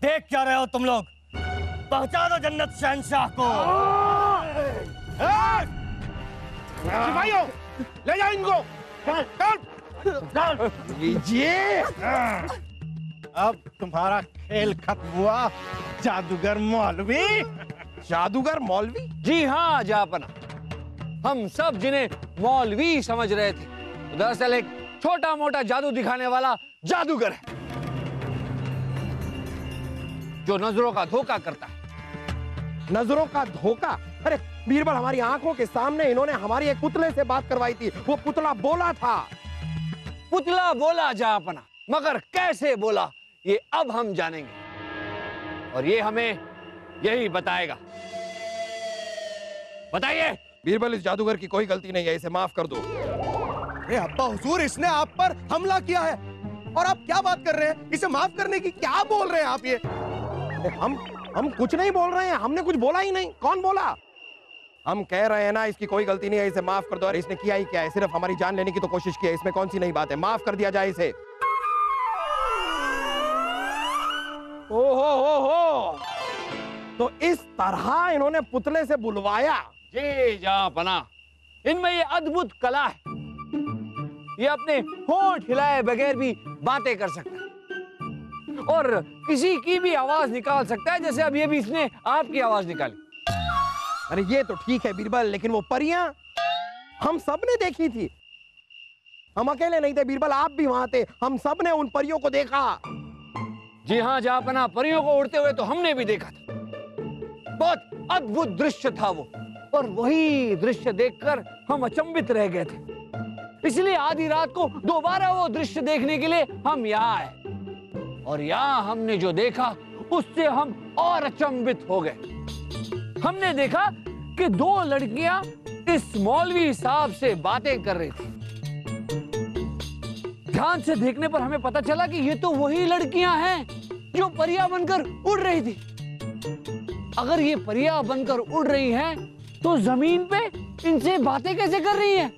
देख क्या रहे हो तुम लोग? पहुंचा दो जन्नत शहंशाह को। सिपाहियों, ले जाओ इनको। लीजिए। अब तुम्हारा खेल खत्म हुआ, जादूगर मौलवी। जादूगर मौलवी? जी हाँ जापना, हम सब जिन्हें मौलवी समझ रहे थे, दरअसल एक छोटा मोटा जादू दिखाने वाला जादूगर है जो नजरों का धोखा करता है। नजरों का धोखा? अरे बीरबल, हमारी आंखों के सामने इन्होंने हमारी एक पुतले से बात करवाई थी। वो पुतला बोला था। पुतला बोला जापना, मगर कैसे बोला ये अब हम जानेंगे और ये हमें यही बताएगा। बताइए। बीरबल, इस जादूगर की कोई गलती नहीं है, इसे माफ कर दो। अरे अब्बा हुजूर, इसने आप पर हमला किया है और आप क्या बात कर रहे हैं? इसे माफ करने की क्या बोल रहे हैं आप? ये हम कुछ नहीं बोल रहे हैं, हमने कुछ बोला ही नहीं। कौन बोला? हम कह रहे हैं ना, इसकी कोई गलती नहीं है, इसे माफ कर दो। और इसने किया ही क्या है, सिर्फ हमारी जान लेने की तो कोशिश की है। इसमें कौन सी नई बात है? माफ कर दिया जाए इसे। ओहो, तो इस तरह इन्होंने पुतले से बुलवाया? जी जापना, इनमें ये अद्भुत कला है, ये अपने होंठ हिलाए बगैर भी बातें कर सकता है और किसी की भी आवाज निकाल सकता है, जैसे अभी अभी इसने आपकी आवाज निकाली। अरे ये तो ठीक है बीरबल, लेकिन वो परियां हम सब ने देखी थी। हम अकेले नहीं थे बीरबल, आप भी वहां थे। हम सब ने उन परियों को देखा। जी हाँ जापना, परियों को उड़ते हुए तो हमने भी देखा था। बहुत अद्भुत दृश्य था वो, और वही दृश्य देखकर हम अचंभित रह गए थे। इसलिए आधी रात को दोबारा वो दृश्य देखने के लिए हम यहाँ आए, और यहाँ हमने जो देखा उससे हम और अचंभित हो गए। हमने देखा कि दो लड़कियां इस मौलवी साहब से बातें कर रही थी। ध्यान से देखने पर हमें पता चला कि ये तो वही लड़कियां हैं जो परियां बनकर उड़ रही थी। अगर ये परियां बनकर उड़ रही हैं, तो जमीन पे इनसे बातें कैसे कर रही हैं?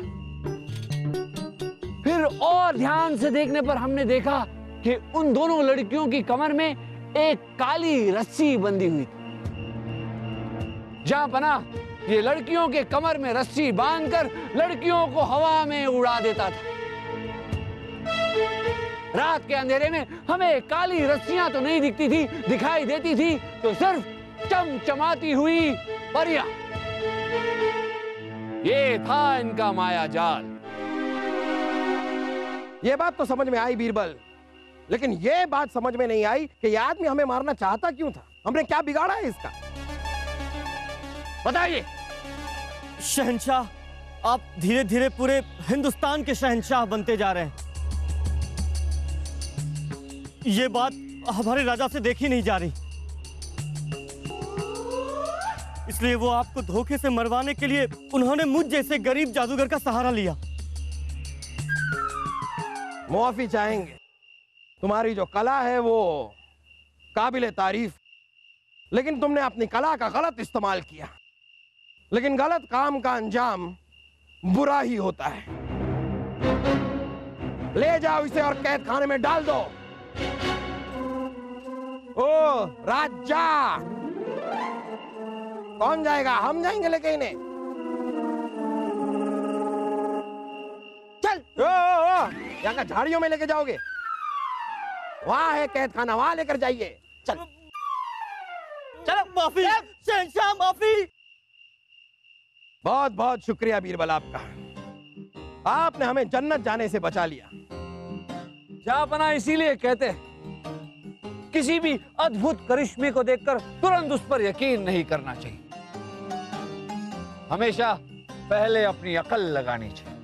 फिर और ध्यान से देखने पर हमने देखा कि उन दोनों लड़कियों की कमर में एक काली रस्सी बंधी हुई थी। जापना, ये लड़कियों के कमर में रस्सी बांधकर लड़कियों को हवा में उड़ा देता था। रात के अंधेरे में हमें काली रस्सियां तो नहीं दिखती थी, दिखाई देती थी तो सिर्फ चमचमाती हुई परियां। ये था इनका माया जाल। ये बात तो समझ में आई बीरबल, लेकिन ये बात समझ में नहीं आई कि यह आदमी हमें मारना चाहता क्यों था? हमने क्या बिगाड़ा है इसका? बताइए। शहंशाह, आप धीरे धीरे पूरे हिंदुस्तान के शहंशाह बनते जा रहे हैं। ये बात हमारे राजा से देखी नहीं जा रही, इसलिए वो आपको धोखे से मरवाने के लिए उन्होंने मुझ जैसे गरीब जादूगर का सहारा लिया। मुआफी चाहेंगे। तुम्हारी जो कला है वो काबिले तारीफ, लेकिन तुमने अपनी कला का गलत इस्तेमाल किया। लेकिन गलत काम का अंजाम बुरा ही होता है। ले जाओ इसे और कैद खाने में डाल दो। ओ राजा, कौन जाएगा? हम जाएंगे लेके इन्हें। चल। यहाँ का झाड़ियों में लेके जाओगे? वहां है कैद खाना, वहां लेकर जाइए। चल चलो। माफी शहंशाह, माफी। बहुत बहुत शुक्रिया बीरबल आपका, आपने हमें जन्नत जाने से बचा लिया। जापना, इसीलिए कहते हैं किसी भी अद्भुत करिश्मे को देखकर तुरंत उस पर यकीन नहीं करना चाहिए। हमेशा पहले अपनी अकल लगानी चाहिए।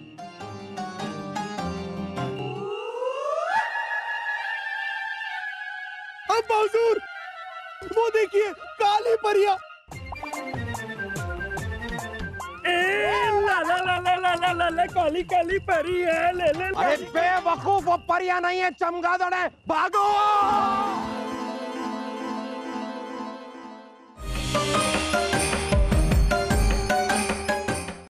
अब हुजूर, वो देखिए काली परियां। काली काली परी है। ले ले। अरे बेवकूफ, वो परियां नहीं है, चमगादड़ है। भागो।